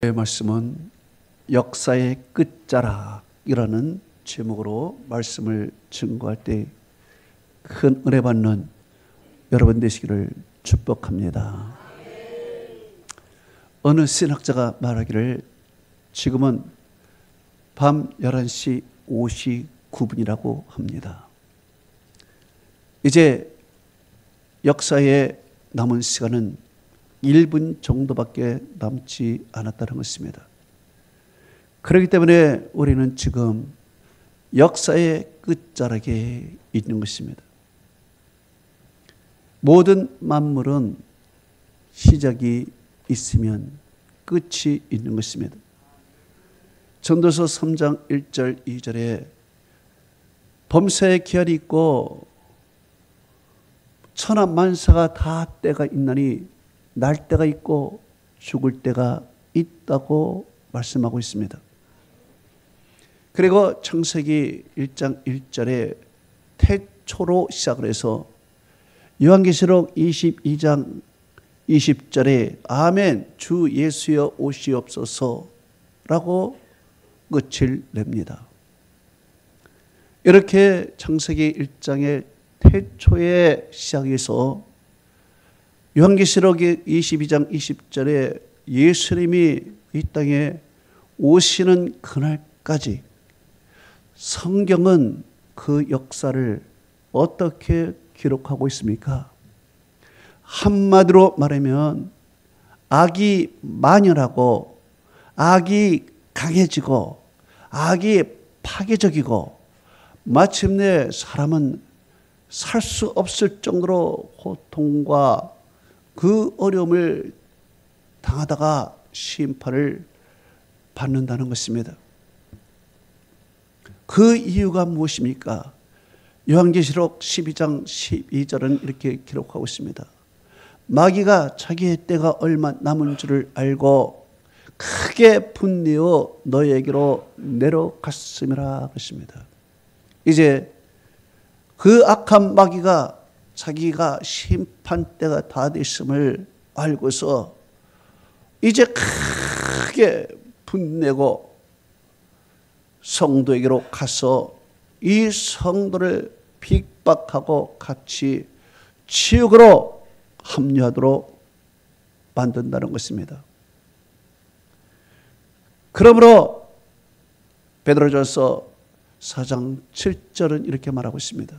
말씀은 역사의 끝자락이라는 제목으로 말씀을 증거할 때 큰 은혜 받는 여러분 되시기를 축복합니다. 어느 신학자가 말하기를 지금은 밤 11시 59분이라고 합니다. 이제 역사에 남은 시간은 1분 정도밖에 남지 않았다는 것입니다. 그렇기 때문에 우리는 지금 역사의 끝자락에 있는 것입니다. 모든 만물은 시작이 있으면 끝이 있는 것입니다. 전도서 3장 1절 2절에 범사의 기한이 있고 천하 만사가 다 때가 있나니 날 때가 있고 죽을 때가 있다고 말씀하고 있습니다. 그리고 창세기 1장 1절에 태초로 시작을 해서 요한계시록 22장 20절에 아멘 주 예수여 오시옵소서라고 끝을 냅니다. 이렇게 창세기 1장의 태초의 시작에서 요한계시록 22장 20절에 예수님이 이 땅에 오시는 그날까지 성경은 그 역사를 어떻게 기록하고 있습니까? 한마디로 말하면 악이 만연하고 악이 강해지고 악이 파괴적이고 마침내 사람은 살 수 없을 정도로 고통과 그 어려움을 당하다가 심판을 받는다는 것입니다. 그 이유가 무엇입니까? 요한계시록 12장 12절은 이렇게 기록하고 있습니다. 마귀가 자기의 때가 얼마 남은 줄을 알고 크게 분내어 너에게로 내려갔음이라 하십니다. 이제 그 악한 마귀가 자기가 심판 때가 다 됐음을 알고서 이제 크게 분내고 성도에게로 가서 이 성도를 핍박하고 같이 지옥으로 합류하도록 만든다는 것입니다. 그러므로 베드로전서 4장 7절은 이렇게 말하고 있습니다.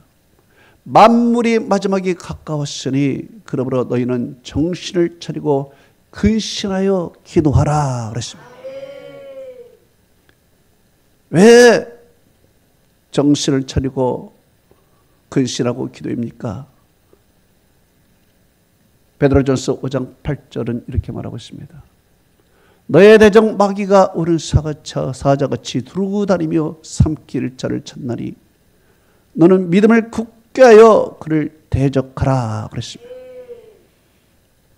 만물이 마지막이 가까웠으니 그러므로 너희는 정신을 차리고 근신하여 기도하라 그랬습니다. 왜 정신을 차리고 근신하고 기도입니까? 베드로전서 5장 8절은 이렇게 말하고 있습니다. 너의 대적 마귀가 오는 사자같이 두루고 다니며 삼킬 자를 찾나니 너는 믿음을 굳게 하여 그를 대적하라 그랬습니다.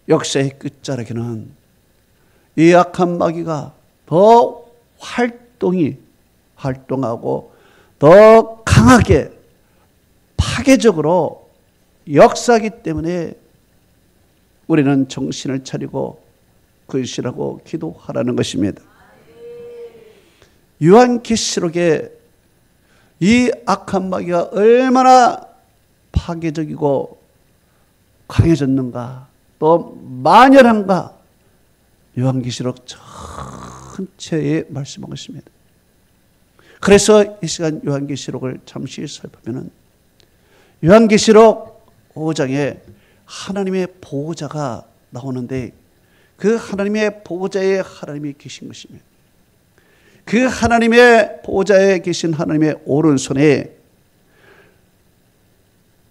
역사의 끝자락에는 이 악한 마귀가 더 활동하고 더 강하게 파괴적으로 역사하기 때문에 우리는 정신을 차리고 근신하고 기도하라는 것입니다. 요한계시록에 이 악한 마귀가 얼마나 파괴적이고 강해졌는가 또 만연한가 요한계시록 전체에 말씀하고 있습니다. 그래서 이 시간 요한계시록을 잠시 살펴보면 요한계시록 5장에 하나님의 보호자가 나오는데 그 하나님의 보호자에 하나님이 계신 것입니다. 그 하나님의 보호자에 계신 하나님의 오른손에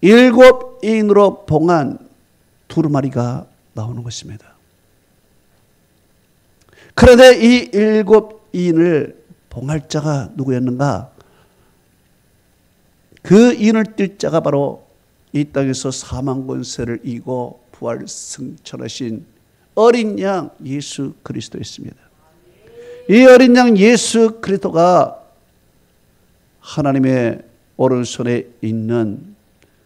7인으로 봉한 두루마리가 나오는 것입니다. 그런데 이 7인을 봉할 자가 누구였는가? 그 인을 띨 자가 바로 이 땅에서 사망 권세를 이기고 부활 승천하신 어린 양 예수 그리스도였습니다. 이 어린 양 예수 그리스도가 하나님의 오른손에 있는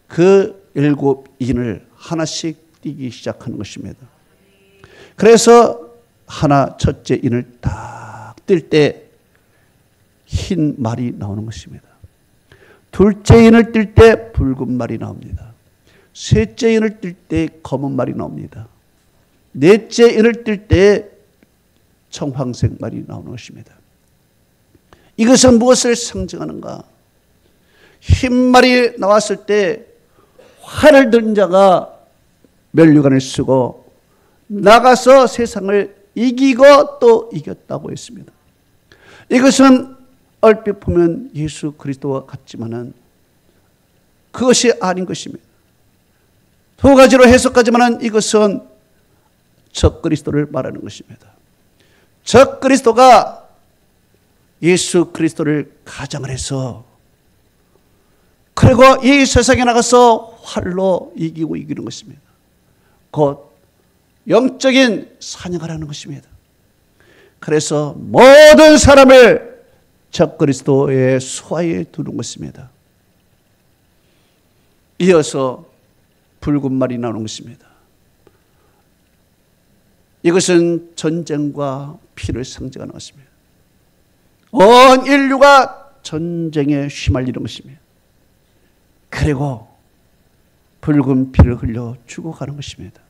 그 7인을 하나씩 띄기 시작하는 것입니다. 그래서 하나 첫째 인을 딱 뜰 때 흰 말이 나오는 것입니다. 둘째 인을 뜰 때 붉은 말이 나옵니다. 셋째 인을 뜰 때 검은 말이 나옵니다. 넷째 인을 뜰 때 청황색 말이 나오는 것입니다. 이것은 무엇을 상징하는가? 흰 말이 나왔을 때 활을 든 자가 면류관을 쓰고 나가서 세상을 이기고 또 이겼다고 했습니다. 이것은 얼핏 보면 예수 그리스도와 같지만은 그것이 아닌 것입니다. 두 가지로 해석하지만은 이것은 적그리스도를 말하는 것입니다. 적그리스도가 예수 그리스도를 가장을 해서 그리고 이 세상에 나가서 활로 이기고 이기는 것입니다. 곧 영적인 사냥을 하는 것입니다. 그래서 모든 사람을 적그리스도의 수하에 두는 것입니다. 이어서 붉은 말이 나오는 것입니다. 이것은 전쟁과 피를 상징하는 것입니다. 온 인류가 전쟁에 휘말리는 것입니다. 그리고 붉은 피를 흘려 죽어가는 것입니다.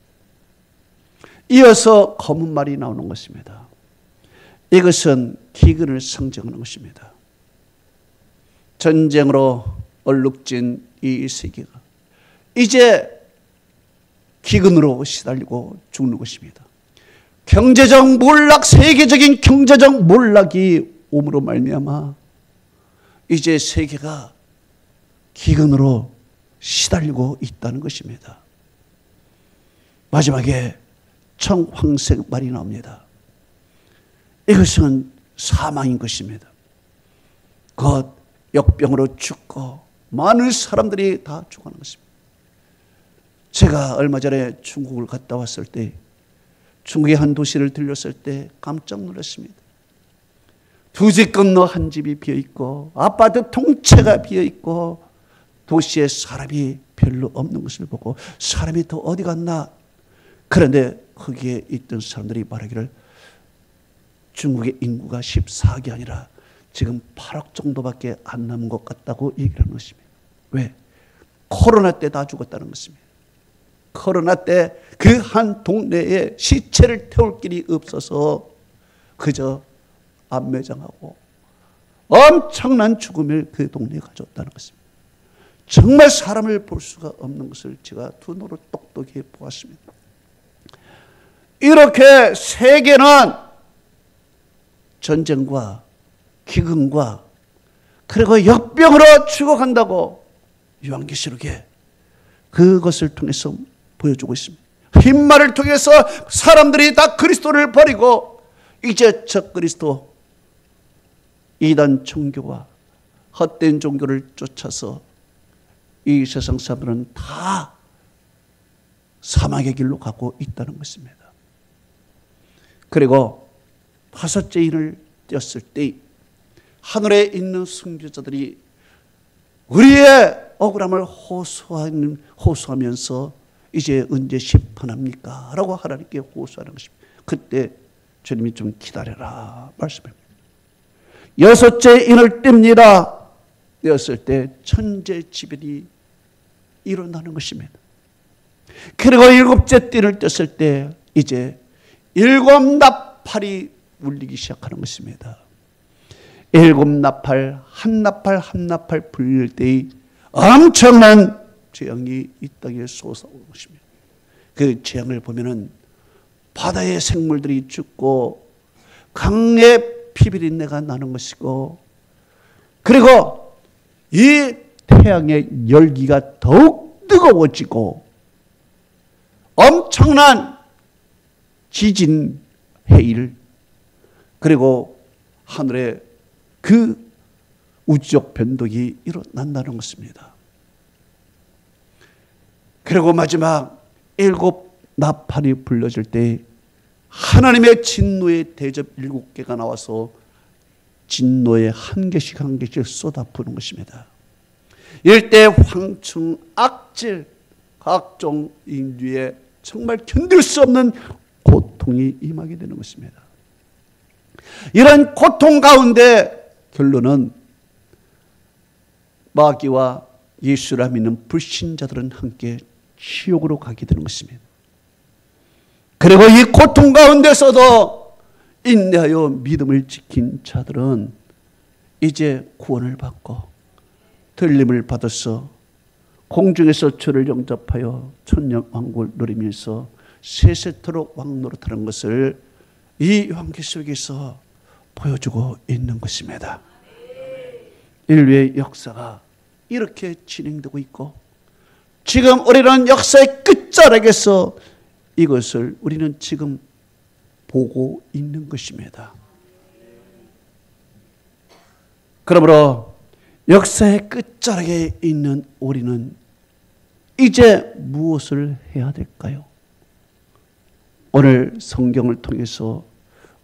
이어서 검은 말이 나오는 것입니다. 이것은 기근을 상징하는 것입니다. 전쟁으로 얼룩진 이 세계가 이제 기근으로 시달리고 죽는 것입니다. 경제적 몰락, 세계적인 경제적 몰락이 옴으로 말미암아 이제 세계가 기근으로 시달리고 있다는 것입니다. 마지막에 청황색 말이 나옵니다. 이것은 사망인 것입니다. 곧 역병으로 죽고 많은 사람들이 다 죽어가는 것입니다. 제가 얼마 전에 중국을 갔다 왔을 때 중국의 한 도시를 들렸을 때 깜짝 놀랐습니다. 두 집 건너 한 집이 비어있고 아파트 통째가 비어있고 도시에 사람이 별로 없는 것을 보고 사람이 더 어디 갔나? 그런데 거기에 있던 사람들이 말하기를 중국의 인구가 14억이 아니라 지금 8억 정도밖에 안 남은 것 같다고 얘기를 하는 것입니다. 왜? 코로나 때 다 죽었다는 것입니다. 코로나 때 그 한 동네에 시체를 태울 길이 없어서 그저 안매장하고 엄청난 죽음을 그 동네에 가져왔다는 것입니다. 정말 사람을 볼 수가 없는 것을 제가 두 눈으로 똑똑히 보았습니다. 이렇게 세계는 전쟁과 기근과 그리고 역병으로 죽어간다고 요한계시록에 그것을 통해서 보여주고 있습니다. 흰 말을 통해서 사람들이 다 그리스도를 버리고 이제 적그리스도 이단 종교와 헛된 종교를 쫓아서 이 세상 사람들은 다 사망의 길로 가고 있다는 것입니다. 그리고 다섯째 인을 띄었을 때 하늘에 있는 순교자들이 우리의 억울함을 호소하면서 이제 언제 심판합니까? 라고 하나님께 호소하는 것입니다. 그때 주님이 좀 기다려라 말씀합니다. 여섯째 인을 띱니다. 띄었을 때 천재지변이 일어나는 것입니다. 그리고 일곱째 띠를 떴을 때 이제 일곱 나팔이 울리기 시작하는 것입니다. 일곱 나팔 한 나팔 불릴 때의 엄청난 재앙이 이 땅에 솟아오는 것입니다. 그 재앙을 보면은 바다의 생물들이 죽고 강의 피비린내가 나는 것이고 그리고 이 태양의 열기가 더욱 뜨거워지고 엄청난 지진, 해일 그리고 하늘에 그 우주적 변동이 일어난다는 것입니다. 그리고 마지막 일곱 나팔이 불러질 때 하나님의 진노의 대접 7개가 나와서 진노의 한 개씩 쏟아부는 것입니다. 일대 황충, 악질, 각종 인류의 정말 견딜 수 없는 고통 고통이 임하게 되는 것입니다. 이런 고통 가운데 결론은 마귀와 예수를 믿는 불신자들은 함께 지옥으로 가게 되는 것입니다. 그리고 이 고통 가운데서도 인내하여 믿음을 지킨 자들은 이제 구원을 받고 들림을 받아서 공중에서 주를 영접하여 천년왕국을 누리면서 세세토록 왕노릇하는 것을 이 요한계시 속에서 보여주고 있는 것입니다. 인류의 역사가 이렇게 진행되고 있고 지금 우리는 역사의 끝자락에서 이것을 우리는 지금 보고 있는 것입니다. 그러므로 역사의 끝자락에 있는 우리는 이제 무엇을 해야 될까요? 오늘 성경을 통해서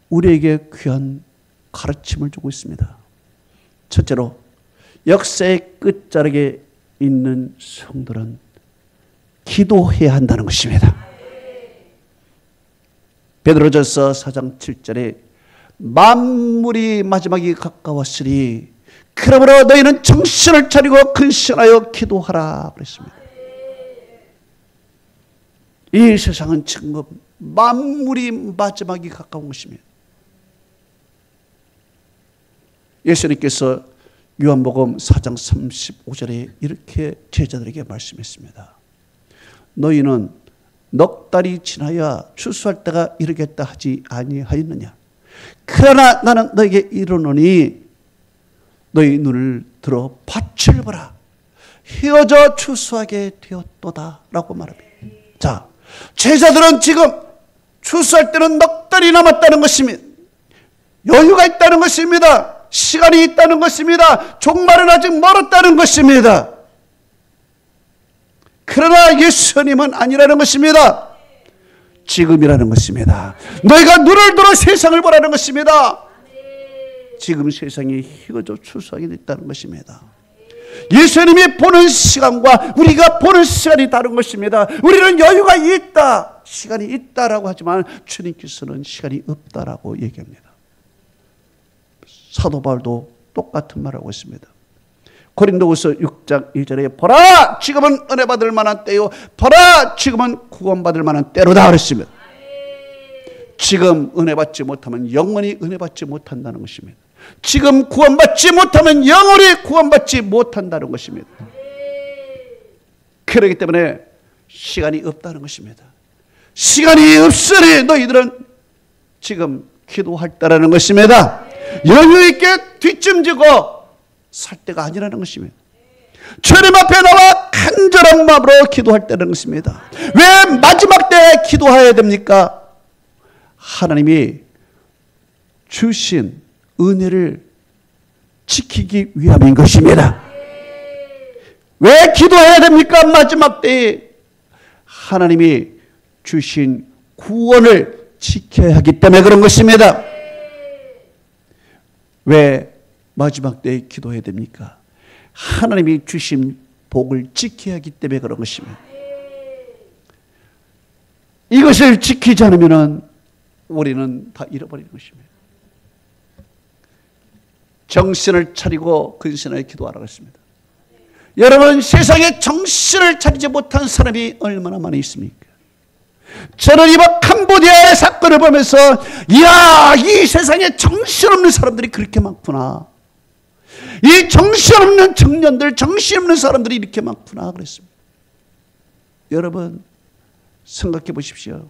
우리에게 귀한 가르침을 주고 있습니다. 첫째로 역사의 끝자락에 있는 성도는 기도해야 한다는 것입니다. 베드로전서 4장 7절에 만물이 마지막이 가까웠으니 그러므로 너희는 정신을 차리고 근신하여 기도하라 그랬습니다. 이 세상은 지금 만물이 마지막이 가까운 것입니다. 예수님께서 요한복음 4장 35절에 이렇게 제자들에게 말씀했습니다. 너희는 넉 달이 지나야 추수할 때가 이르겠다 하지 아니하였느냐. 그러나 나는 너에게 이르노니 너희 눈을 들어 밭을 보라. 휘어져 추수하게 되었도다 라고 말합니다. 자, 제자들은 지금 추수할 때는 넉 달이 남았다는 것입니다. 여유가 있다는 것입니다. 시간이 있다는 것입니다. 종말은 아직 멀었다는 것입니다. 그러나 예수님은 아니라는 것입니다. 지금이라는 것입니다. 너희가 눈을 들어 세상을 보라는 것입니다. 지금 세상이 휘어져 추수하게 됐다는 것입니다. 예수님이 보는 시간과 우리가 보는 시간이 다른 것입니다. 우리는 여유가 있다, 시간이 있다라고 하지만 주님께서는 시간이 없다라고 얘기합니다. 사도 바울도 똑같은 말을 하고 있습니다. 고린도후서 6장 1절에 보라 지금은 은혜 받을 만한 때요 보라 지금은 구원받을 만한 때로다 그랬습니다. 지금 은혜 받지 못하면 영원히 은혜 받지 못한다는 것입니다. 지금 구원받지 못하면 영원히 구원받지 못한다는 것입니다. 그렇기 때문에 시간이 없다는 것입니다. 시간이 없으니 너희들은 지금 기도할 때라는 것입니다. 여유 있게 뒷짐지고 살 때가 아니라는 것입니다. 주님 앞에 나와 간절한 마음으로 기도할 때라는 것입니다. 왜 마지막 때 기도해야 됩니까? 하나님이 주신 은혜를 지키기 위함인 것입니다. 왜 기도해야 됩니까? 마지막 때에 하나님이 주신 구원을 지켜야 하기 때문에 그런 것입니다. 왜 마지막 때에 기도해야 됩니까? 하나님이 주신 복을 지켜야 하기 때문에 그런 것입니다. 이것을 지키지 않으면 우리는 다 잃어버리는 것입니다. 정신을 차리고 근신하여 기도하라고 했습니다. 여러분, 세상에 정신을 차리지 못한 사람이 얼마나 많이 있습니까? 저는 이번 캄보디아의 사건을 보면서 이야, 이 세상에 정신없는 사람들이 그렇게 많구나. 이 정신없는 청년들, 정신없는 사람들이 이렇게 많구나 그랬습니다. 여러분 생각해 보십시오.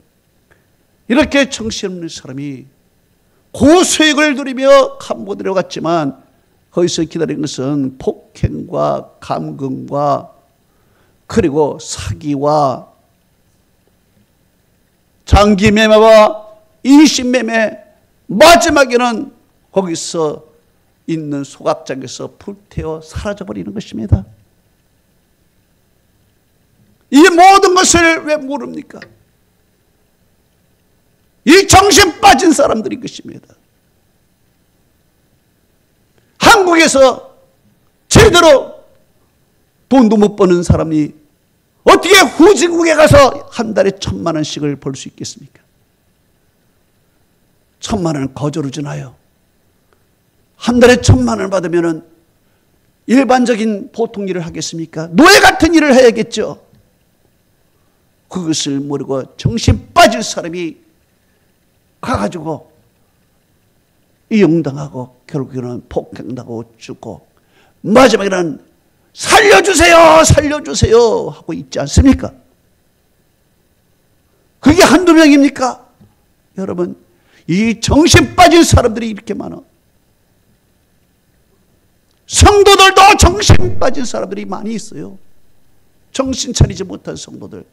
이렇게 정신없는 사람이 고수익을 누리며 캄보디아로 갔지만 거기서 기다린 것은 폭행과 감금과 그리고 사기와 장기매매와 인신매매, 마지막에는 거기서 있는 소각장에서 불태워 사라져버리는 것입니다. 이 모든 것을 왜 모릅니까? 이 정신 빠진 사람들인 것입니다. 한국에서 제대로 돈도 못 버는 사람이 어떻게 후진국에 가서 한 달에 1,000만 원씩을 벌 수 있겠습니까? 1,000만 원 거저로 주나요? 한 달에 1,000만 원을 받으면 일반적인 보통 일을 하겠습니까? 노예 같은 일을 해야겠죠. 그것을 모르고 정신 빠질 사람이 가가지고 이용당하고 결국에는 폭행당하고 죽고 마지막에는 살려주세요 살려주세요 하고 있지 않습니까? 그게 한두 명입니까? 여러분, 이 정신 빠진 사람들이 이렇게 많아. 성도들도 정신 빠진 사람들이 많이 있어요. 정신 차리지 못한 성도들.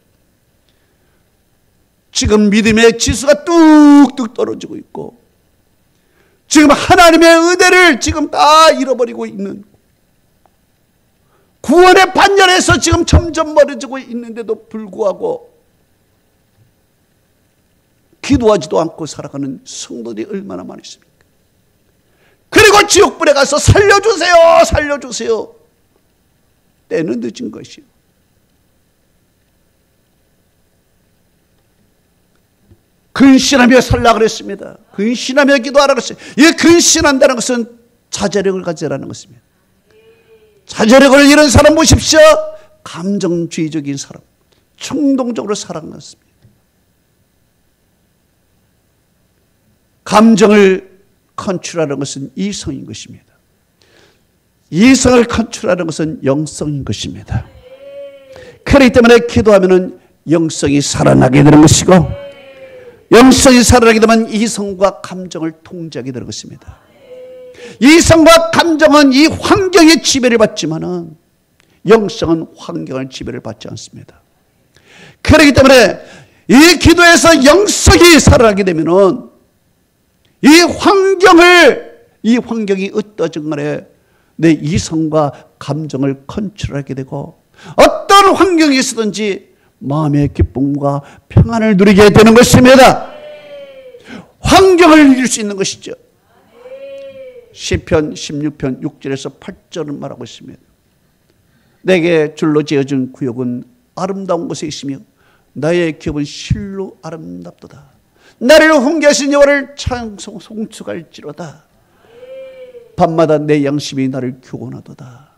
지금 믿음의 지수가 뚝뚝 떨어지고 있고, 지금 하나님의 은혜를 지금 다 잃어버리고 있는, 구원의 반열에서 지금 점점 멀어지고 있는데도 불구하고 기도하지도 않고 살아가는 성도들이 얼마나 많이 있습니까? 그리고 지옥불에 가서 살려주세요 살려주세요. 때는 늦은 것이요. 근신하며 살라 그랬습니다. 근신하며 기도하라 그랬어요. 이 근신한다는 것은 자제력을 가지라는 것입니다. 자제력을 잃은 사람 보십시오. 감정주의적인 사람, 충동적으로 살아갔습니다. 감정을 컨트롤하는 것은 이성인 것입니다. 이성을 컨트롤하는 것은 영성인 것입니다. 그렇기 때문에 기도하면 영성이 살아나게 되는 것이고, 영성이 살아나게 되면 이성과 감정을 통제하게 되는 것입니다. 이성과 감정은 이 환경의 지배를 받지만은 영성은 환경의 지배를 받지 않습니다. 그렇기 때문에 이 기도에서 영성이 살아나게 되면은 이 환경이 어떠한 간에 내 이성과 감정을 컨트롤하게 되고, 어떤 환경이 있든지 마음의 기쁨과 평안을 누리게 되는 것입니다. 환경을 이길 수 있는 것이죠. 시편 16편 6절에서 8절은 말하고 있습니다. 내게 줄로 지어준 구역은 아름다운 곳에 있으며 나의 기업은 실로 아름답도다. 나를 훈계하신 여호와를 송축할지로다. 밤마다 내 양심이 나를 교훈하도다.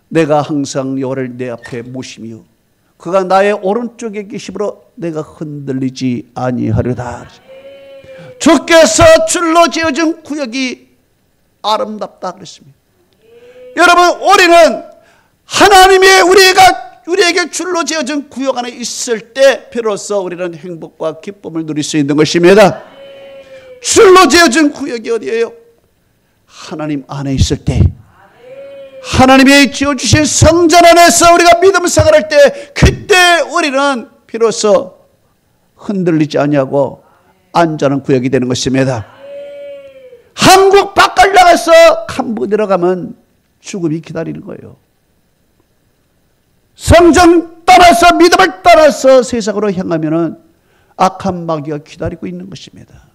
내가 항상 여호와를 내 앞에 모시며 그가 나의 오른쪽에 계심으로 내가 흔들리지 아니하리다. 주께서 줄로 지어준 구역이 아름답다 그랬습니다. 여러분, 우리는 하나님이 우리에게 줄로 지어준 구역 안에 있을 때 비로소 우리는 행복과 기쁨을 누릴 수 있는 것입니다. 줄로 지어준 구역이 어디예요? 하나님 안에 있을 때, 하나님이 지어주신 성전 안에서 우리가 믿음 생활할 때, 그때 우리는 비로소 흔들리지 아니하고 안전한 구역이 되는 것입니다. 한국 밖을 나가서 캄보 들어가면 죽음이 기다리는 거예요. 성전 따라서 믿음을 따라서 세상으로 향하면 악한 마귀가 기다리고 있는 것입니다.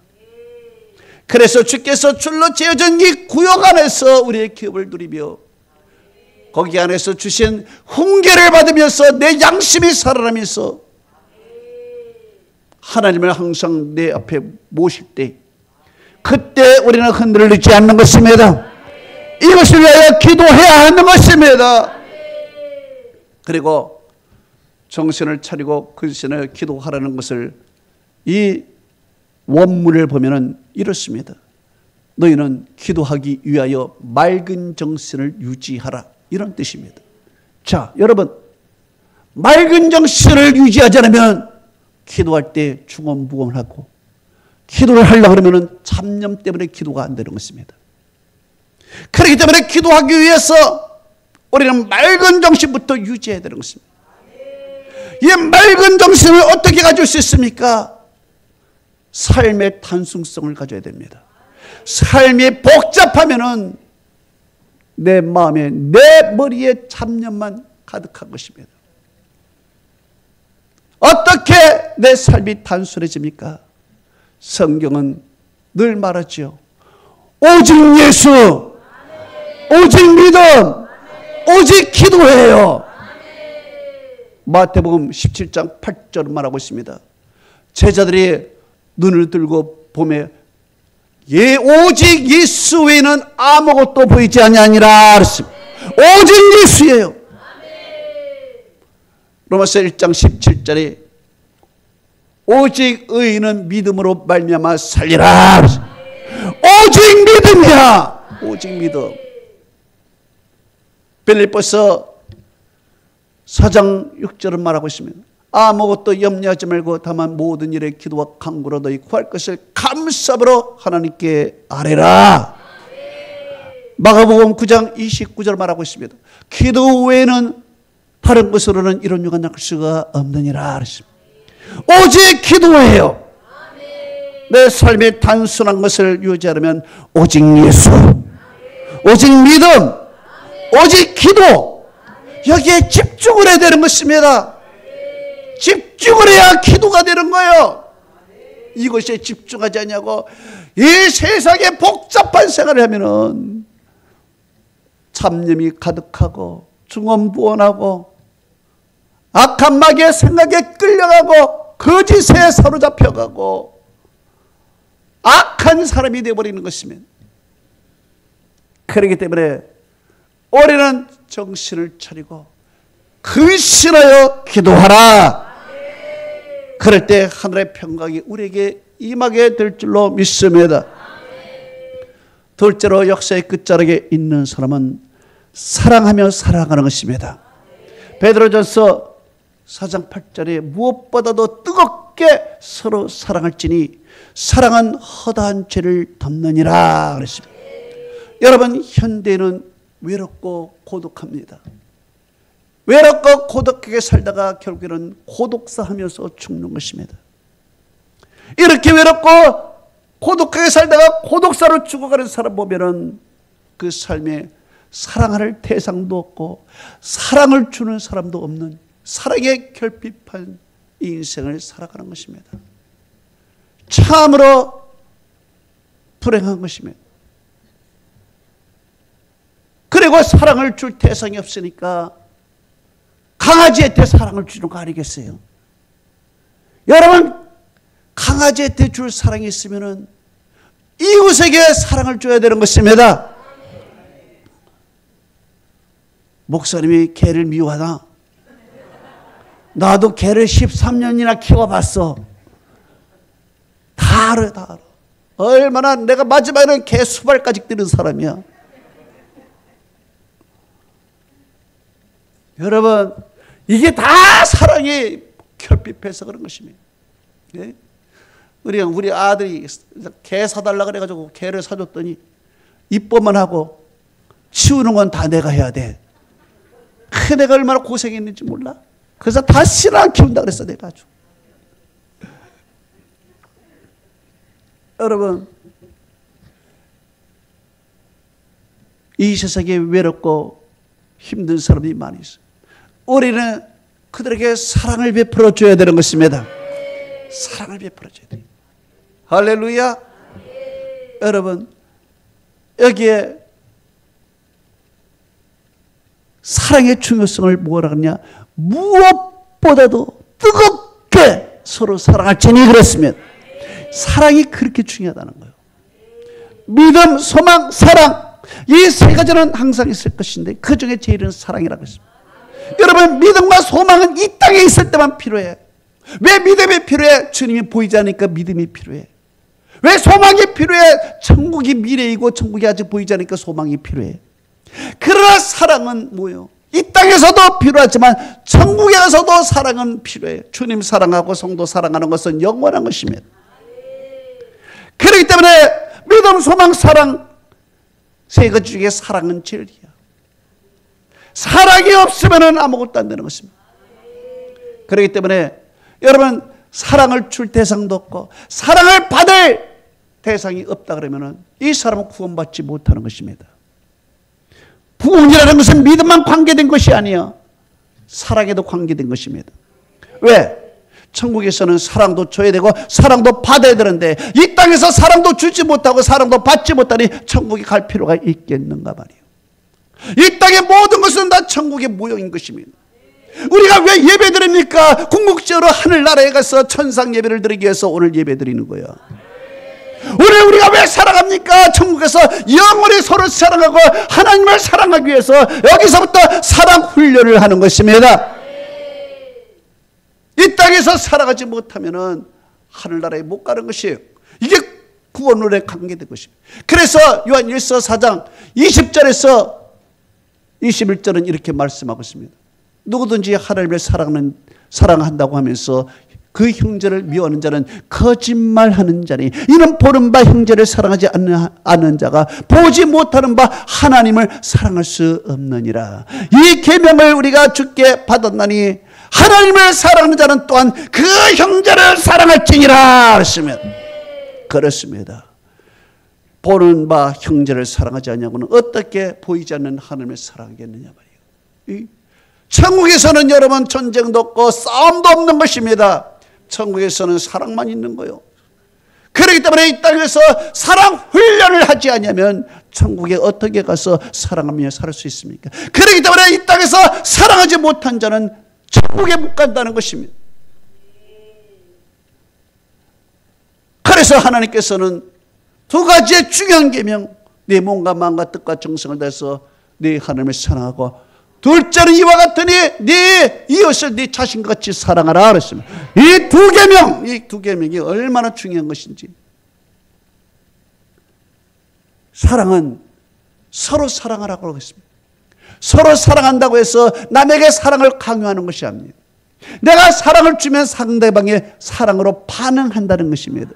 그래서 주께서 줄로 지어진 이 구역 안에서 우리의 기업을 누리며 거기 안에서 주신 훈계를 받으면서 내 양심이 살아나면서 하나님을 항상 내 앞에 모실 때, 그때 우리는 흔들리지 않는 것입니다. 이것을 위하여 기도해야 하는 것입니다. 그리고 정신을 차리고 근신을 기도하라는 것을 이 원문을 보면은 이렇습니다. 너희는 기도하기 위하여 맑은 정신을 유지하라, 이런 뜻입니다. 자, 여러분, 맑은 정신을 유지하지 않으면 기도할 때 중언부언하고, 기도를 하려고 그러면 잡념 때문에 기도가 안 되는 것입니다. 그렇기 때문에 기도하기 위해서 우리는 맑은 정신부터 유지해야 되는 것입니다. 이 맑은 정신을 어떻게 가질 수 있습니까? 삶의 단순성을 가져야 됩니다. 삶이 복잡하면은 내 마음에, 내 머리에 잡념만 가득한 것입니다. 어떻게 내 삶이 단순해집니까? 성경은 늘 말하죠. 오직 예수, 오직 믿음, 오직 기도해요. 마태복음 17장 8절은 말하고 있습니다. 제자들이 눈을 들고 봄에 예, 오직 예수 외에는 아무것도 보이지 아니하니라 그랬습니다. 오직 예수예요. 로마서 1장 17절에 오직 의인은 믿음으로 말미암아 살리라. 오직 믿음이야. 오직 믿음. 빌립보서 4장 6절은 말하고 있습니다. 아무것도 염려하지 말고 다만 모든 일에 기도와 간구로 너희 구할 것을 감사함으로 하나님께 아뢰라. 마가복음 9장 29절 말하고 있습니다. 기도 외에는 다른 것으로는 이런 유가 날 수가 없느니라. 오직 기도예요. 내 삶의 단순한 것을 유지하려면 오직 예수, 오직 믿음, 오직 기도, 여기에 집중을 해야 되는 것입니다. 집중을 해야 기도가 되는 거예요. 이것에 집중하지 않냐고 이 세상에 복잡한 생활을 하면은 잡념이 가득하고 중언부언하고 악한 마귀의 생각에 끌려가고 거짓에 사로잡혀가고 악한 사람이 되어버리는 것입니다. 그렇기 때문에 올해는 정신을 차리고 근신하여 기도하라. 그럴 때 하늘의 평강이 우리에게 임하게 될 줄로 믿습니다. 둘째로 역사의 끝자락에 있는 사람은 사랑하며 살아가는 것입니다. 베드로전서 4장 8절에 무엇보다도 뜨겁게 서로 사랑할지니 사랑은 허다한 죄를 덮느니라 그랬습니다. 여러분, 현대는 외롭고 고독합니다. 외롭고 고독하게 살다가 결국에는 고독사하면서 죽는 것입니다. 이렇게 외롭고 고독하게 살다가 고독사로 죽어가는 사람 보면은 그 삶에 사랑할 대상도 없고 사랑을 주는 사람도 없는 사랑에 결핍한 인생을 살아가는 것입니다. 참으로 불행한 것입니다. 그리고 사랑을 줄 대상이 없으니까 강아지한테 사랑을 주는 거 아니겠어요? 여러분, 강아지한테 줄 사랑이 있으면은 이웃에게 사랑을 줘야 되는 것입니다. 목사님이 개를 미워하나? 나도 개를 13년이나 키워봤어. 다 알아, 다 알아. 얼마나 내가 마지막에는 개 수발까지 뛰는 사람이야. 여러분, 이게 다 사랑이 결핍해서 그런 것입니다. 네? 우리 아들이 개 사달라 그래가지고 개를 사줬더니 이뻐만 하고 치우는 건 다 내가 해야 돼. 내가 얼마나 고생했는지 몰라? 그래서 다시는 안 키운다 그랬어, 내가 아주. 여러분, 이 세상에 외롭고 힘든 사람이 많이 있어요. 우리는 그들에게 사랑을 베풀어 줘야 되는 것입니다. 사랑을 베풀어 줘야 돼요. 할렐루야. 여러분, 여기에 사랑의 중요성을 뭐라 그러냐? 무엇보다도 뜨겁게 서로 사랑할지니 그랬으면 사랑이 그렇게 중요하다는 거예요. 믿음, 소망, 사랑, 이 세 가지는 항상 있을 것인데 그 중에 제일은 사랑이라고 했습니다. 여러분, 믿음과 소망은 이 땅에 있을 때만 필요해. 왜 믿음이 필요해? 주님이 보이지 않으니까 믿음이 필요해. 왜 소망이 필요해? 천국이 미래이고 천국이 아직 보이지 않으니까 소망이 필요해. 그러나 사랑은 뭐예요? 이 땅에서도 필요하지만 천국에 가서도 사랑은 필요해. 주님 사랑하고 성도 사랑하는 것은 영원한 것입니다. 그렇기 때문에 믿음, 소망, 사랑 세 가지 중에 사랑은 제일이야. 사랑이 없으면 아무것도 안 되는 것입니다. 그렇기 때문에 여러분, 사랑을 줄 대상도 없고 사랑을 받을 대상이 없다 그러면 이 사람은 구원받지 못하는 것입니다. 구원이라는 것은 믿음만 관계된 것이 아니야. 사랑에도 관계된 것입니다. 왜? 천국에서는 사랑도 줘야 되고 사랑도 받아야 되는데 이 땅에서 사랑도 주지 못하고 사랑도 받지 못하니 천국에 갈 필요가 있겠는가 말이에요. 이 땅의 모든 것은 다 천국의 모형인 것입니다. 우리가 왜 예배 드립니까? 궁극적으로 하늘나라에 가서 천상 예배를 드리기 위해서 오늘 예배 드리는 거야. 오늘 우리가 왜 살아갑니까? 천국에서 영원히 서로 사랑하고 하나님을 사랑하기 위해서 여기서부터 사랑 훈련을 하는 것입니다. 이 땅에서 살아가지 못하면 하늘나라에 못 가는 것이에요. 이게 구원론에 관계된 것입니다. 그래서 요한 1서 4장 20절에서 21절은 이렇게 말씀하고 있습니다. 누구든지 하나님을 사랑한다고 하면서 그 형제를 미워하는 자는 거짓말하는 자니 이는 보는 바 형제를 사랑하지 않는 자가 보지 못하는 바 하나님을 사랑할 수 없느니라. 이 계명을 우리가 주께 받았나니 하나님을 사랑하는 자는 또한 그 형제를 사랑할지니라 하시면 그렇습니다. 보는 바 형제를 사랑하지 않냐고는 어떻게 보이지 않는 하나님을 사랑하겠느냐 말이에요. 천국에서는 여러분 전쟁도 없고 싸움도 없는 것입니다. 천국에서는 사랑만 있는 거예요. 그렇기 때문에 이 땅에서 사랑 훈련을 하지 않으면 천국에 어떻게 가서 사랑하며 살 수 있습니까? 그렇기 때문에 이 땅에서 사랑하지 못한 자는 천국에 못 간다는 것입니다. 그래서 하나님께서는 두 가지의 중요한 계명, 네 몸과 마음과 뜻과 정성을 다해서 네 하나님을 사랑하고 둘째는 이와 같으니 네 이웃을 네 자신과 같이 사랑하라 그랬습니다. 이 두 계명이 얼마나 중요한 것인지. 사랑은 서로 사랑하라고 했습니다. 서로 사랑한다고 해서 남에게 사랑을 강요하는 것이 아닙니다. 내가 사랑을 주면 상대방의 사랑으로 반응한다는 것입니다.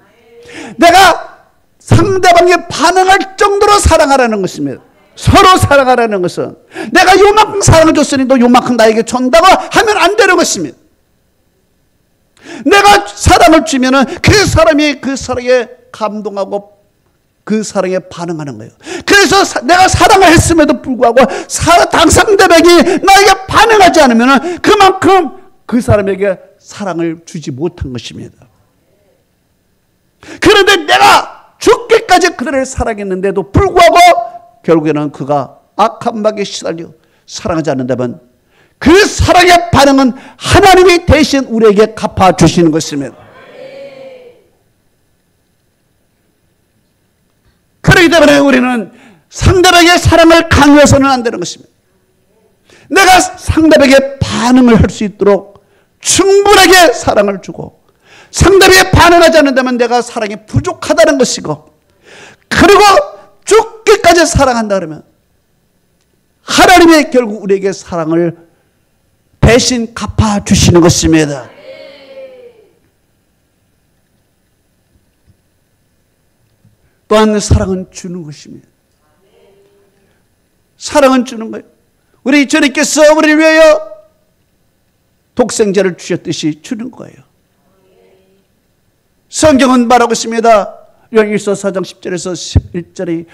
내가 상대방의 반응할 정도로 사랑하라는 것입니다. 서로 사랑하라는 것은 내가 요만큼 사랑을 줬으니 너 요만큼 나에게 준다고 하면 안 되는 것입니다. 내가 사랑을 주면은 그 사람이 그 사랑에 감동하고 그 사랑에 반응하는 거예요. 그래서 내가 사랑을 했음에도 불구하고 상대방이 나에게 반응하지 않으면은 그만큼 그 사람에게 사랑을 주지 못한 것입니다. 그런데 내가 죽기까지 그들을 사랑했는데도 불구하고 결국에는 그가 악한 막에 시달려 사랑하지 않는다면 그 사랑의 반응은 하나님이 대신 우리에게 갚아주시는 것입니다. 그렇기 때문에 우리는 상대방의 사랑을 강요해서는 안 되는 것입니다. 내가 상대방에게 반응을 할 수 있도록 충분하게 사랑을 주고 상대방에 반응하지 않는다면 내가 사랑이 부족하다는 것이고 그리고 죽기까지 사랑한다 그러면 하나님이 결국 우리에게 사랑을 대신 갚아주시는 것입니다. 또한 사랑은 주는 것입니다. 사랑은 주는 거예요. 우리 주님께서 우리를 위하여 독생자를 주셨듯이 주는 거예요. 성경은 말하고 있습니다. 요한일서 4장 10절에서 11절이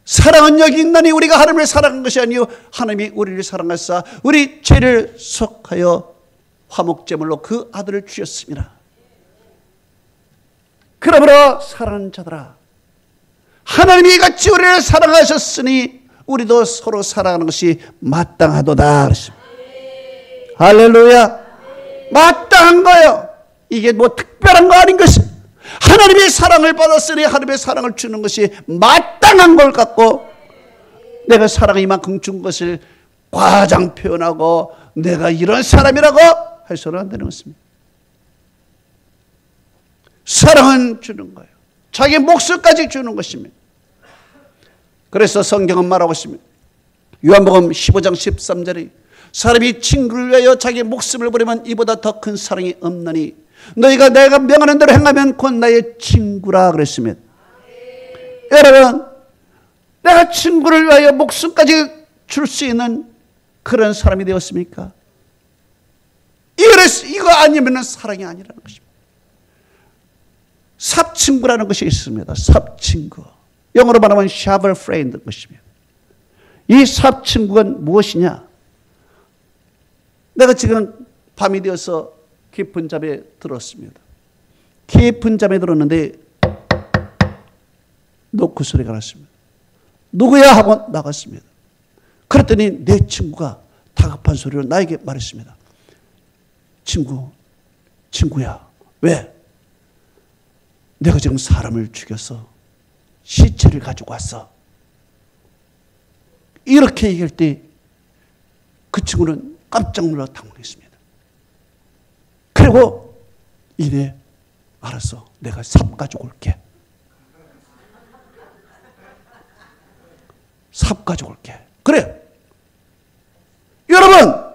사랑은 여기 있나니 우리가 하나님을 사랑한 것이 아니요 하나님이 우리를 사랑하사 우리 죄를 속하여 화목제물로 그 아들을 주셨습니다. 그러므로 사랑하는 자들아 하나님이 같이 우리를 사랑하셨으니 우리도 서로 사랑하는 것이 마땅하도다. 할렐루야. 마땅한 거예요. 이게 뭐 특별한 거 아닌 것이 하나님의 사랑을 받았으니 하나님의 사랑을 주는 것이 마땅한 걸 갖고 내가 사랑을 이만큼 준 것을 과장 표현하고 내가 이런 사람이라고 해서는 안 되는 것입니다. 사랑은 주는 거예요. 자기 목숨까지 주는 것입니다. 그래서 성경은 말하고 있습니다. 요한복음 15장 13절에 사람이 친구를 위하여 자기 목숨을 버리면 이보다 더 큰 사랑이 없나니 너희가 내가 명하는 대로 행하면 곧 나의 친구라 그랬습니다. 여러분 내가 친구를 위하여 목숨까지 줄 수 있는 그런 사람이 되었습니까? 이거 아니면 사랑이 아니라는 것입니다. 삽친구라는 것이 있습니다. 삽친구. 영어로 말하면 샤버 프렌드 것입니다. 이 삽친구가 무엇이냐? 내가 지금 밤이 되어서 깊은 잠에 들었습니다. 깊은 잠에 들었는데 노크 소리가 났습니다. 누구야? 하고 나갔습니다. 그랬더니 내 친구가 다급한 소리로 나에게 말했습니다. 친구야. 왜? 내가 지금 사람을 죽여서 시체를 가지고 왔어. 이렇게 얘기할 때 그 친구는 깜짝 놀라 당황했습니다. 그리고 이내 알았어. 내가 삽 가지고 올게. 삽 가지고 올게. 그래. 여러분,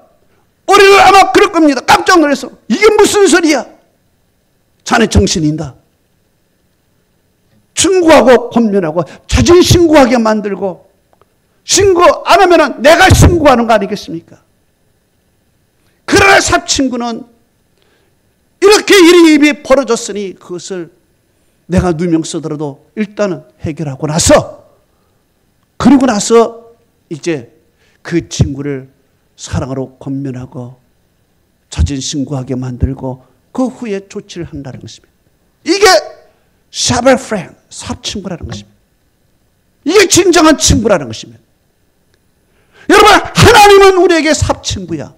우리는 아마 그럴 겁니다. 깜짝 놀라서 이게 무슨 소리야? 자네 정신이 있나? 충고하고 권면하고 자진 신고하게 만들고 신고 안 하면 내가 신고하는 거 아니겠습니까? 그러나 삽친구는 이렇게 일이 벌어졌으니 그것을 내가 누명 쓰더라도 일단은 해결하고 나서 그리고 나서 이제 그 친구를 사랑으로 권면하고 자진 신고하게 만들고 그 후에 조치를 한다는 것입니다. 이게 샤벨 프렌드, 삽친구라는 것입니다. 이게 진정한 친구라는 것입니다. 여러분, 하나님은 우리에게 삽친구야.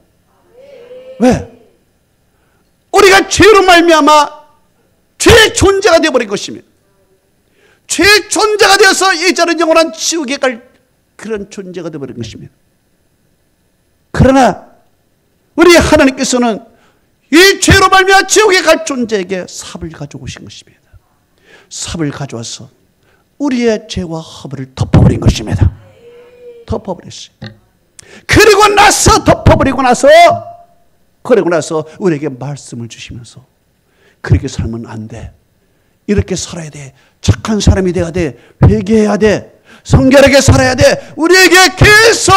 왜? 우리가 죄로 말미암아 죄의 존재가 되어버린 것입니다. 죄의 존재가 되어서 이제는 영원한 지옥에 갈 그런 존재가 되어버린 것입니다. 그러나 우리 하나님께서는 이 죄로 말미암아 지옥에 갈 존재에게 삽을 가지고 오신 것입니다. 삽을 가져와서 우리의 죄와 허물을 덮어버린 것입니다. 덮어버렸어요. 그리고 나서 우리에게 말씀을 주시면서 그렇게 살면 안 돼. 이렇게 살아야 돼. 착한 사람이 돼야 돼. 회개해야 돼. 성결하게 살아야 돼. 우리에게 계속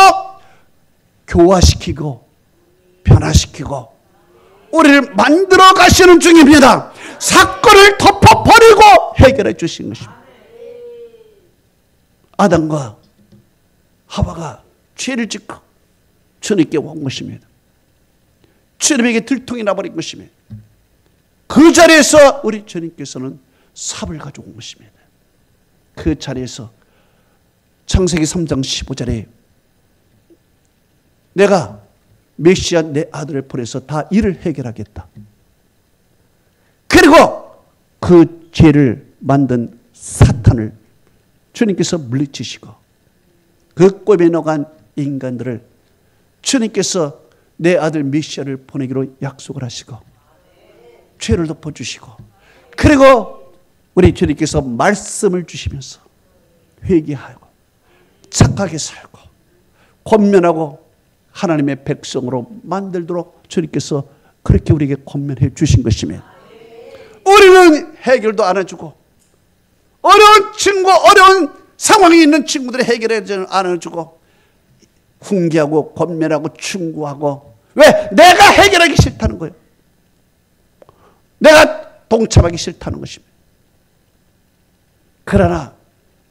교화시키고 변화시키고 우리를 만들어 가시는 중입니다. 사건을 덮어버리고 해결해 주신 것입니다. 아담과 하와가 죄를 짓고 주님께 온 것입니다. 주님에게 들통이 나버린 것입니다. 그 자리에서 우리 주님께서는 삽을 가지고 온 것입니다. 그 자리에서 창세기 3장 15절에 내가 메시아 내 아들을 보내서 다 일을 해결하겠다. 그리고 그 죄를 만든 사탄을 주님께서 물리치시고 그 꼴에 녹은 인간들을 주님께서 내 아들 메시아를 보내기로 약속을 하시고 죄를 덮어주시고 그리고 우리 주님께서 말씀을 주시면서 회개하고 착하게 살고 권면하고 하나님의 백성으로 만들도록 주님께서 그렇게 우리에게 권면해 주신 것이면 우리는 해결도 안 해주고 어려운 상황이 있는 친구들이 해결해 안 해주고 훈계하고 권면하고 충고하고 왜? 내가 해결하기 싫다는 거예요. 내가 동참하기 싫다는 것입니다. 그러나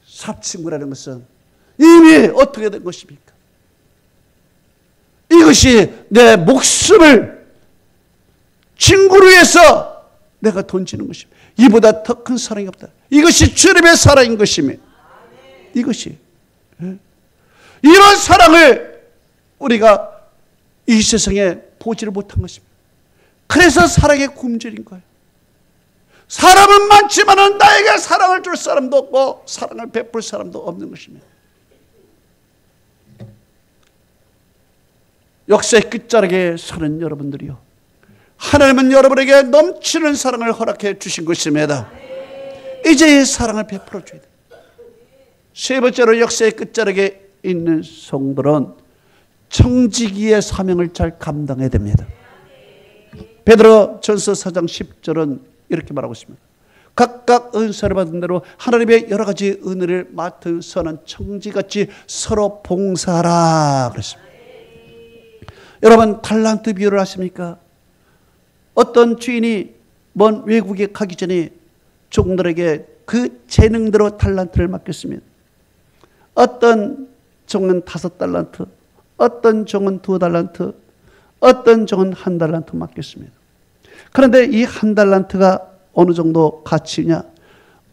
삽친구라는 것은 이미 어떻게 된 것입니까? 이것이 내 목숨을 친구를 위해서 내가 던지는 것입니다. 이보다 더 큰 사랑이 없다. 이것이 주님의 사랑인 것입니다. 이것이 이런 사랑을 우리가 이 세상에 보지를 못한 것입니다. 그래서 사랑의 굶주린 거예요. 사람은 많지만 나에게 사랑을 줄 사람도 없고 사랑을 베풀 사람도 없는 것입니다. 역사의 끝자락에 서는 여러분들이요, 하나님은 여러분에게 넘치는 사랑을 허락해 주신 것입니다. 이제 이 사랑을 베풀어 줘야 돼요. 세 번째로 역사의 끝자락에 있는 성도는 청지기의 사명을 잘 감당해야 됩니다. 베드로 전서 4장 10절은 이렇게 말하고 있습니다. 각각 은사를 받은 대로 하나님의 여러 가지 은혜를 맡은 선한 청지같이 서로 봉사하라 그랬습니다. 여러분, 달란트 비유를 아십니까? 어떤 주인이 먼 외국에 가기 전에 종들에게 그 재능대로 달란트를 맡겼습니다. 어떤 종은 5달란트, 어떤 종은 2달란트, 어떤 종은 1달란트 맡겼습니다. 그런데 이 1달란트가 어느 정도 가치냐?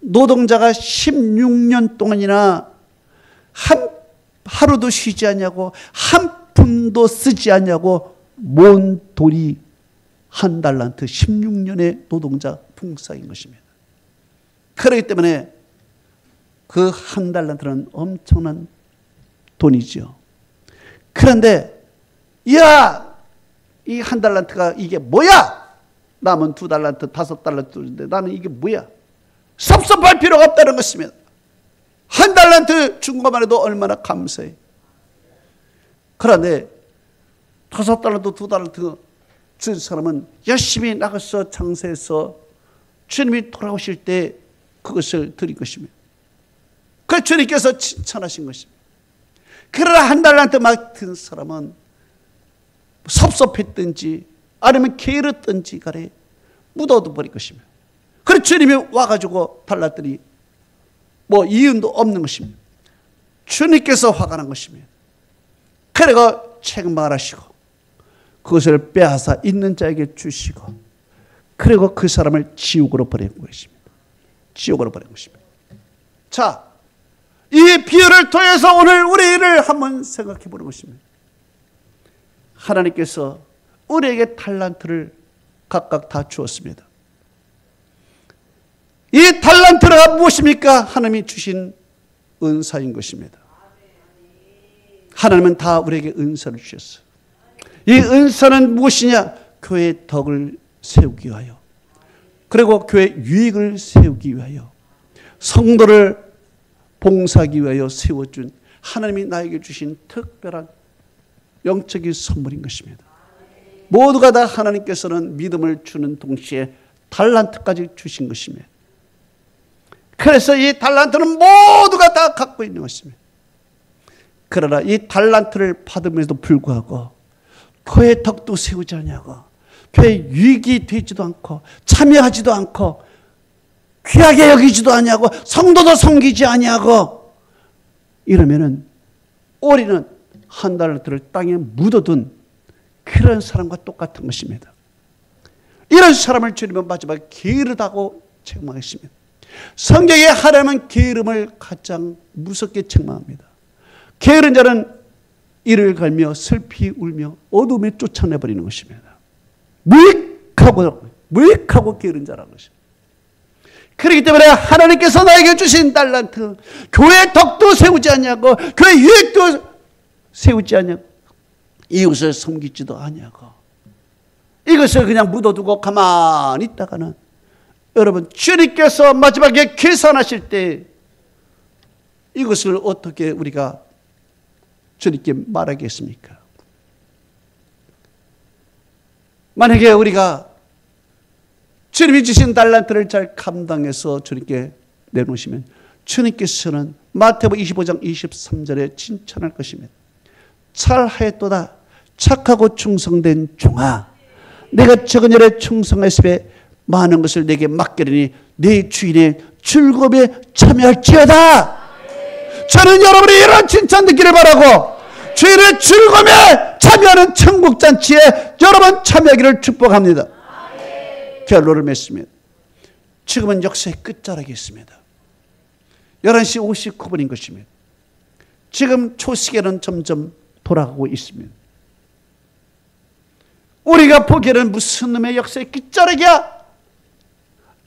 노동자가 16년 동안이나 하루도 쉬지 않냐고, 한 푼도 쓰지 않냐고 모은 돈이 1달란트, 16년의 노동자 품삯인 것입니다. 그렇기 때문에 그 한 달란트는 엄청난 돈이죠. 그런데 야, 이 한 달란트가 이게 뭐야? 남은 2달란트, 5달란트인데 나는 이게 뭐야? 섭섭할 필요가 없다는 것입니다. 한 달란트 준 것만 해도 얼마나 감사해. 그런데 5달란트, 2달란트 준 사람은 열심히 나가서 장사해서 주님이 돌아오실 때 그것을 드릴 것입니다. 그 주님께서 칭찬하신 것입니다. 그러나 한 달란트 맡은 사람은 섭섭했든지 아니면 게으르든지 간에 묻어도 버릴 것입니다. 그래서 주님이 와가지고 달랐더니 뭐 이윤도 없는 것입니다. 주님께서 화가 난 것입니다. 그래가 책망을 하시고 그것을 빼앗아 있는 자에게 주시고 그리고 그 사람을 지옥으로 보낸 것입니다. 지옥으로 보낸 것입니다. 자, 이 비유를 통해서 오늘 우리를 한번 생각해 보는 것입니다. 하나님께서 우리에게 달란트를 각각 다 주었습니다. 이 달란트가 무엇입니까? 하나님이 주신 은사인 것입니다. 하나님은 다 우리에게 은사를 주셨어요. 이 은사는 무엇이냐? 교회의 덕을 세우기 위하여, 그리고 교회 유익을 세우기 위하여, 성도를 봉사하기 위하여 세워준 하나님이 나에게 주신 특별한 영적인 선물인 것입니다. 모두가 다 하나님께서는 믿음을 주는 동시에 달란트까지 주신 것입니다. 그래서 이 달란트는 모두가 다 갖고 있는 것입니다. 그러나 이 달란트를 받음에도 불구하고 교회 덕도 세우지 않냐고, 교회 유익이 되지도 않고 참여하지도 않고 귀하게 여기지도 않냐고, 성도도 섬기지 않냐고 이러면은 우리는 한 달란트를 땅에 묻어둔 그런 사람과 똑같은 것입니다. 이런 사람을 주님은 마지막에 게으르다고 책망했습니다. 성경에 하나님은 게으름을 가장 무섭게 책망합니다. 게으른 자는 이를 갈며 슬피 울며 어둠에 쫓아내버리는 것입니다. 무익하고 게으른 자라는 것입니다. 그렇기 때문에 하나님께서 나에게 주신 달란트, 교회 덕도 세우지 않냐고, 교회 유익도 세우지 않냐고, 이웃을 섬기지도 않냐고, 이것을 그냥 묻어두고 가만히 있다가는 여러분 주님께서 마지막에 계산하실 때 이것을 어떻게 우리가 주님께 말하겠습니까? 만약에 우리가 주님이 주신 달란트를 잘 감당해서 주님께 내놓으시면 주님께서는 마태복음 25장 23절에 칭찬할 것입니다. 잘하였도다 착하고 충성된 종아, 내가 적은 일에 충성했으에 많은 것을 내게 맡기리니 네 주인의 즐거움에 참여할지어다. 저는 여러분이 이런 칭찬 듣기를 바라고 주인의 즐거움에 참여하는 천국잔치에 여러분 참여하기를 축복합니다. 결론을 맺습니다. 지금은 역사의 끝자락에 있습니다. 11시 59분인 것입니다. 지금 초시계는 점점 돌아가고 있습니다. 우리가 보기에는 무슨 놈의 역사의 끝자락이야?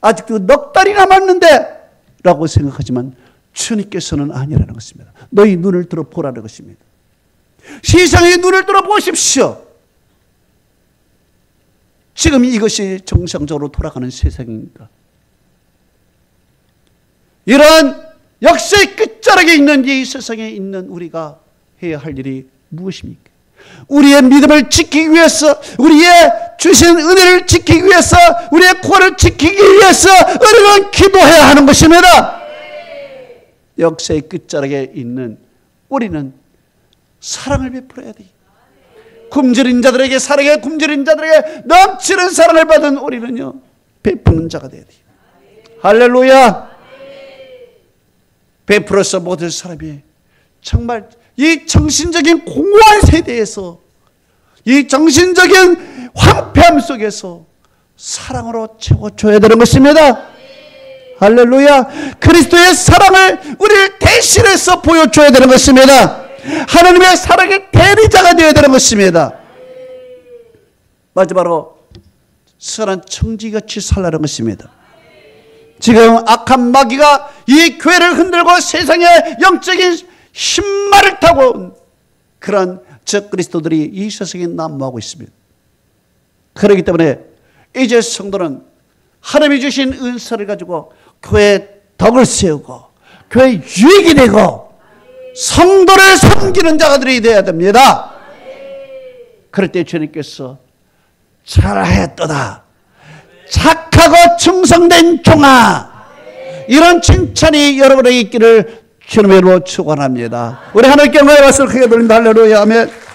아직도 넉 달이 남았는데 라고 생각하지만 주님께서는 아니라는 것입니다. 너희 눈을 들어 보라는 것입니다. 세상의 눈을 들어 보십시오. 지금 이것이 정상적으로 돌아가는 세상입니까? 이러한 역사의 끝자락에 있는 이 세상에 있는 우리가 해야 할 일이 무엇입니까? 우리의 믿음을 지키기 위해서, 우리의 주신 은혜를 지키기 위해서, 우리의 구원을 지키기 위해서 우리는 기도해야 하는 것입니다. 역사의 끝자락에 있는 우리는 사랑을 베풀어야 돼. 굶주린 자들에게, 사랑에 굶주린 자들에게 넘치는 사랑을 받은 우리는요, 베푸는 자가 돼야 돼. 할렐루야. 베풀어서 모든 사람이 정말 이 정신적인 공허한 세대에서, 이 정신적인 황폐함 속에서 사랑으로 채워줘야 되는 것입니다. 할렐루야. 그리스도의 사랑을 우리를 대신해서 보여줘야 되는 것입니다. 하나님의 사랑의 대리자가 되어야 되는 것입니다. 마지막으로 선한 청지같이 살라는 것입니다. 지금 악한 마귀가 이 교회를 흔들고 세상의 영적인 신발을 타고 온 그런 적그리스도들이 이 세상에 난무하고 있습니다. 그렇기 때문에 이제 성도는 하나님이 주신 은사를 가지고 교회의 덕을 세우고 교회의 유익이 되고 성도를 섬기는 자들이 되어야 됩니다. 그럴 때 주님께서 잘하였도다, 착하고 충성된 종아, 이런 칭찬이 여러분에게 있기를 주님의 이름으로 축원합니다. 우리 하나님께 영광의 박수를 크게 돌립니다. 할렐루야, 아멘.